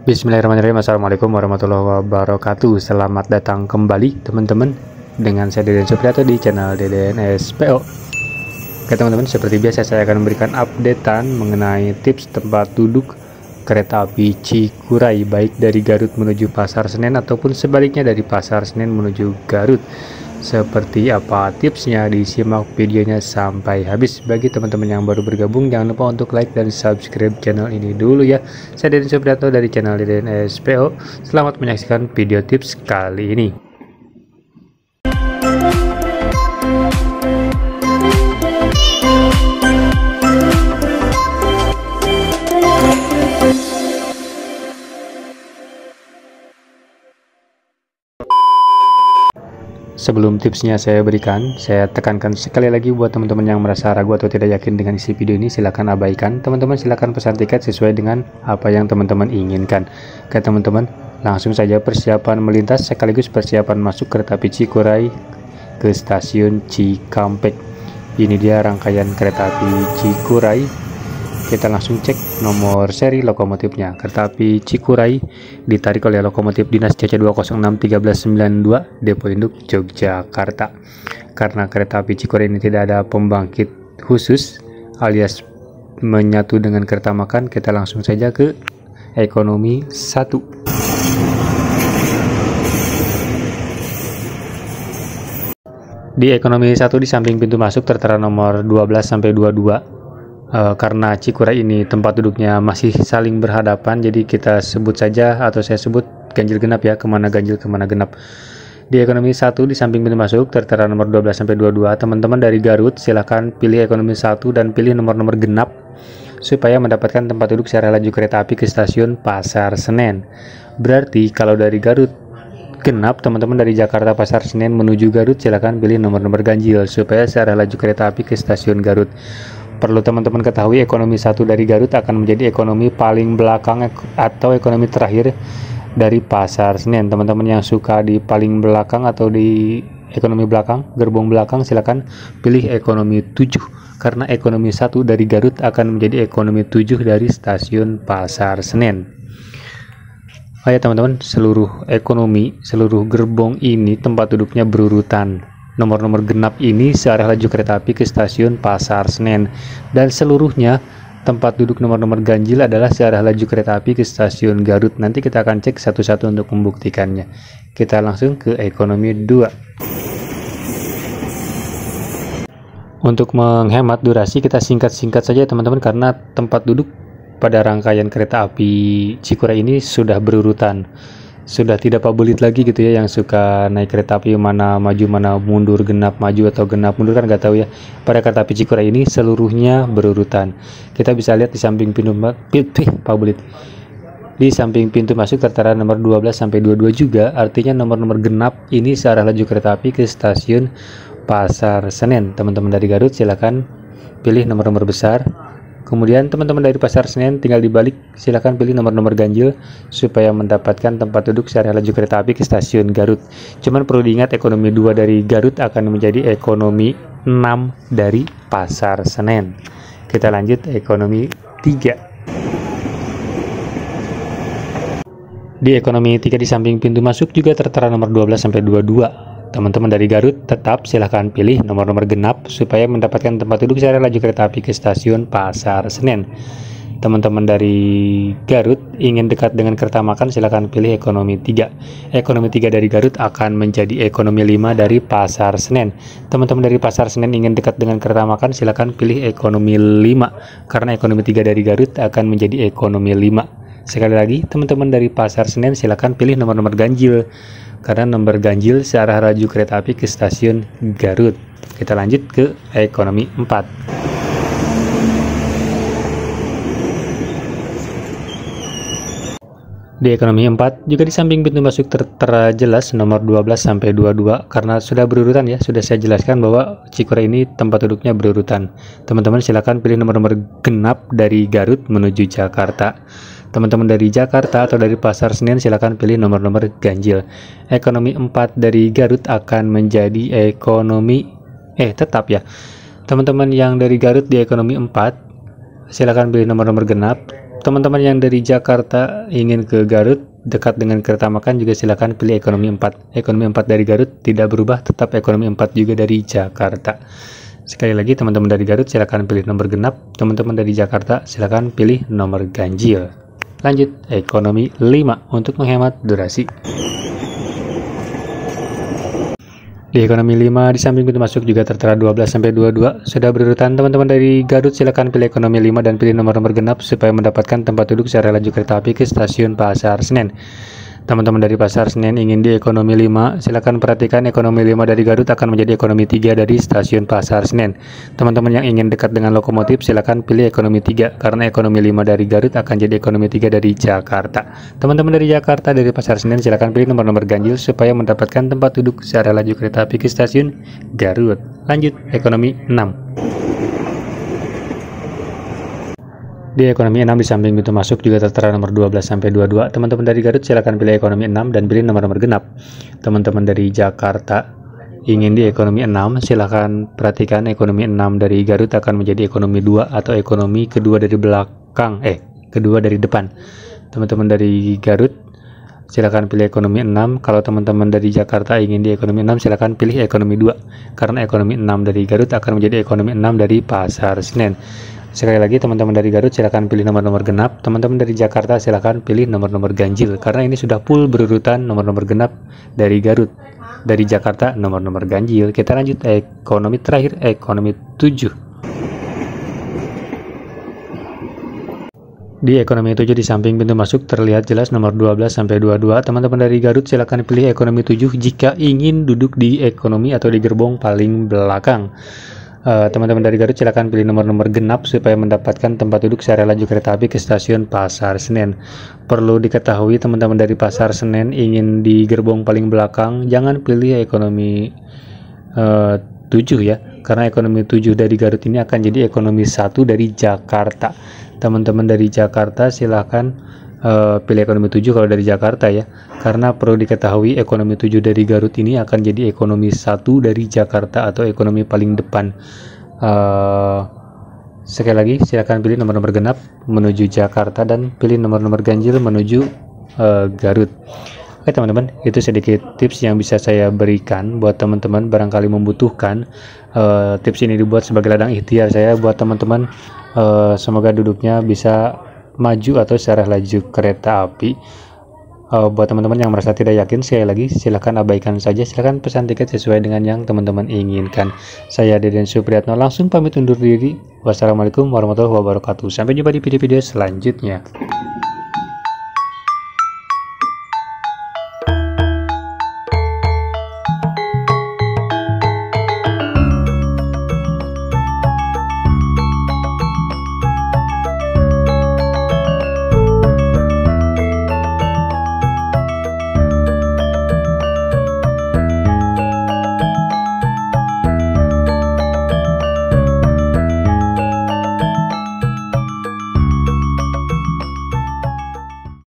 Bismillahirrahmanirrahim. Assalamualaikum warahmatullahi wabarakatuh. Selamat datang kembali teman-teman dengan saya Deden Supriyato di channel Deden SPO. Oke teman-teman, seperti biasa saya akan memberikan updatean mengenai tips tempat duduk kereta api Cikuray, baik dari Garut menuju Pasar Senen ataupun sebaliknya dari Pasar Senen menuju Garut. Seperti apa tipsnya, disimak videonya sampai habis. Bagi teman-teman yang baru bergabung, jangan lupa untuk like dan subscribe channel ini dulu ya. Saya Deden Supriyato dari channel Deden SPO. Selamat menyaksikan video tips kali ini. Sebelum tipsnya saya berikan, saya tekankan sekali lagi buat teman-teman yang merasa ragu atau tidak yakin dengan isi video ini, silahkan abaikan. Teman-teman silahkan pesan tiket sesuai dengan apa yang teman-teman inginkan. Oke teman-teman, langsung saja persiapan melintas sekaligus persiapan masuk kereta api Cikuray ke stasiun Cikampek. Ini dia rangkaian kereta api Cikuray. Kita langsung cek nomor seri lokomotifnya. Kereta api Cikuray ditarik oleh lokomotif Dinas CC2061392 Depo Induk Yogyakarta. Karena kereta api Cikuray ini tidak ada pembangkit khusus alias menyatu dengan kereta makan, kita langsung saja ke ekonomi 1. Di ekonomi 1 di samping pintu masuk tertera nomor 12 sampai 22. Karena Cikuray ini tempat duduknya masih saling berhadapan, jadi kita sebut saja atau saya sebut ganjil genap ya, kemana ganjil kemana genap. Di ekonomi 1 di samping pintu masuk tertera nomor 12 sampai 22. Teman-teman dari Garut silahkan pilih ekonomi 1 dan pilih nomor-nomor genap supaya mendapatkan tempat duduk secara laju kereta api ke stasiun Pasar Senen. Berarti kalau dari Garut genap, teman-teman dari Jakarta Pasar Senen menuju Garut silahkan pilih nomor-nomor ganjil supaya secara laju kereta api ke stasiun Garut. Perlu teman-teman ketahui, ekonomi 1 dari Garut akan menjadi ekonomi paling belakang atau ekonomi terakhir dari Pasar Senen. Teman-teman yang suka di paling belakang atau di ekonomi belakang, gerbong belakang, silakan pilih ekonomi 7 karena ekonomi 1 dari Garut akan menjadi ekonomi 7 dari stasiun Pasar Senen. Oh ya teman-teman, seluruh ekonomi, seluruh gerbong ini tempat duduknya berurutan. Nomor-nomor genap ini searah laju kereta api ke stasiun Pasar Senen, dan seluruhnya tempat duduk nomor-nomor ganjil adalah searah laju kereta api ke stasiun Garut. Nanti kita akan cek satu-satu untuk membuktikannya. Kita langsung ke ekonomi 2. Untuk menghemat durasi kita singkat-singkat saja teman-teman, karena tempat duduk pada rangkaian kereta api Cikuray ini sudah berurutan. Sudah tidak pabelit lagi gitu ya, yang suka naik kereta api mana maju mana mundur, genap maju atau genap mundur kan nggak tahu ya. Pada kereta api Cikuray ini seluruhnya berurutan. Kita bisa lihat di samping pintu pabelit. Di samping pintu masuk tertera nomor 12 sampai 22 juga, artinya nomor-nomor genap ini searah laju kereta api ke stasiun Pasar Senen. Teman-teman dari Garut silakan pilih nomor-nomor besar. Kemudian teman-teman dari Pasar Senen tinggal dibalik, silahkan pilih nomor-nomor ganjil supaya mendapatkan tempat duduk secara laju kereta api ke stasiun Garut. Cuman perlu diingat, ekonomi 2 dari Garut akan menjadi ekonomi 6 dari Pasar Senen. Kita lanjut ekonomi 3. Di ekonomi 3 di samping pintu masuk juga tertera nomor 12 sampai 22. Teman-teman dari Garut tetap silahkan pilih nomor-nomor genap supaya mendapatkan tempat duduk secara laju kereta api ke stasiun Pasar Senen. Teman-teman dari Garut ingin dekat dengan kereta makan, silahkan pilih ekonomi 3. Ekonomi 3 dari Garut akan menjadi ekonomi 5 dari Pasar Senen. Teman-teman dari Pasar Senen ingin dekat dengan kereta makan, silahkan pilih ekonomi 5 karena ekonomi 3 dari Garut akan menjadi ekonomi 5. Sekali lagi, teman-teman dari Pasar Senen silahkan pilih nomor-nomor ganjil karena nomor ganjil searah laju kereta api ke stasiun Garut. Kita lanjut ke ekonomi 4. Di ekonomi 4 juga di samping pintu masuk tertera jelas nomor 12 sampai 22 karena sudah berurutan ya, sudah saya jelaskan bahwa Cikuray ini tempat duduknya berurutan. Teman-teman silakan pilih nomor-nomor genap dari Garut menuju Jakarta. Teman-teman dari Jakarta atau dari Pasar Senen silakan pilih nomor-nomor ganjil. Ekonomi 4 dari Garut akan menjadi ekonomi tetap ya. Teman-teman yang dari Garut di ekonomi 4 silakan pilih nomor-nomor genap. teman-teman yang dari Jakarta ingin ke Garut dekat dengan kereta makan juga silakan pilih ekonomi 4. Ekonomi 4 dari Garut tidak berubah, tetap ekonomi 4 juga dari Jakarta. Sekali lagi, teman-teman dari Garut silakan pilih nomor genap, teman-teman dari Jakarta silakan pilih nomor ganjil. Lanjut, ekonomi 5 untuk menghemat durasi. Di ekonomi 5 di samping pintu masuk juga tertera 12 sampai 22 sudah berurutan. Teman-teman dari Garut silakan pilih ekonomi 5 dan pilih nomor-nomor genap supaya mendapatkan tempat duduk secara laju kereta api ke stasiun Pasar Senen. Teman-teman dari Pasar Senen ingin di ekonomi 5, silakan perhatikan ekonomi 5 dari Garut akan menjadi ekonomi 3 dari stasiun Pasar Senen. Teman-teman yang ingin dekat dengan lokomotif silakan pilih ekonomi 3 karena ekonomi 5 dari Garut akan jadi ekonomi 3 dari Jakarta. Teman-teman dari Jakarta dari Pasar Senen silakan pilih nomor-nomor ganjil supaya mendapatkan tempat duduk secara laju kereta api ke stasiun Garut. Lanjut, ekonomi 6. Di ekonomi 6 di samping pintu masuk juga tertera nomor 12 sampai 22. Teman-teman dari Garut silakan pilih ekonomi 6 dan pilih nomor-nomor genap. Teman-teman dari Jakarta ingin di ekonomi 6, silakan perhatikan ekonomi 6 dari Garut akan menjadi ekonomi 2 atau ekonomi kedua dari belakang, kedua dari depan. Teman-teman dari Garut silakan pilih ekonomi 6. Kalau teman-teman dari Jakarta ingin di ekonomi 6, silakan pilih ekonomi 2 karena ekonomi 6 dari Garut akan menjadi ekonomi 6 dari Pasar Senen. Sekali lagi, teman-teman dari Garut silakan pilih nomor-nomor genap, teman-teman dari Jakarta silakan pilih nomor-nomor ganjil karena ini sudah full berurutan nomor-nomor genap dari Garut. Dari Jakarta nomor-nomor ganjil. Kita lanjut ekonomi terakhir, ekonomi 7. Di ekonomi 7 di samping pintu masuk terlihat jelas nomor 12 sampai 22. Teman-teman dari Garut silakan pilih ekonomi 7 jika ingin duduk di ekonomi atau di gerbong paling belakang. Teman-teman dari Garut silakan pilih nomor-nomor genap supaya mendapatkan tempat duduk secara laju kereta api ke stasiun Pasar Senen. Perlu diketahui teman-teman dari Pasar Senen ingin di gerbong paling belakang, jangan pilih ekonomi 7 ya, karena ekonomi 7 dari Garut ini akan jadi ekonomi 1 dari Jakarta. Teman-teman dari Jakarta silakan pilih ekonomi 7 kalau dari Jakarta ya, karena perlu diketahui ekonomi 7 dari Garut ini akan jadi ekonomi 1 dari Jakarta atau ekonomi paling depan. Sekali lagi silakan pilih nomor-nomor genap menuju Jakarta dan pilih nomor-nomor ganjil menuju Garut. Oke teman-teman, itu sedikit tips yang bisa saya berikan buat teman-teman barangkali membutuhkan. Tips ini dibuat sebagai ladang ikhtiar saya buat teman-teman, semoga duduknya bisa maju atau secara laju kereta api. Buat teman-teman yang merasa tidak yakin, sekali lagi silahkan abaikan saja, silahkan pesan tiket sesuai dengan yang teman-teman inginkan. Saya Deden Supriyatno langsung pamit undur diri. Wassalamualaikum warahmatullahi wabarakatuh. Sampai jumpa di video-video selanjutnya.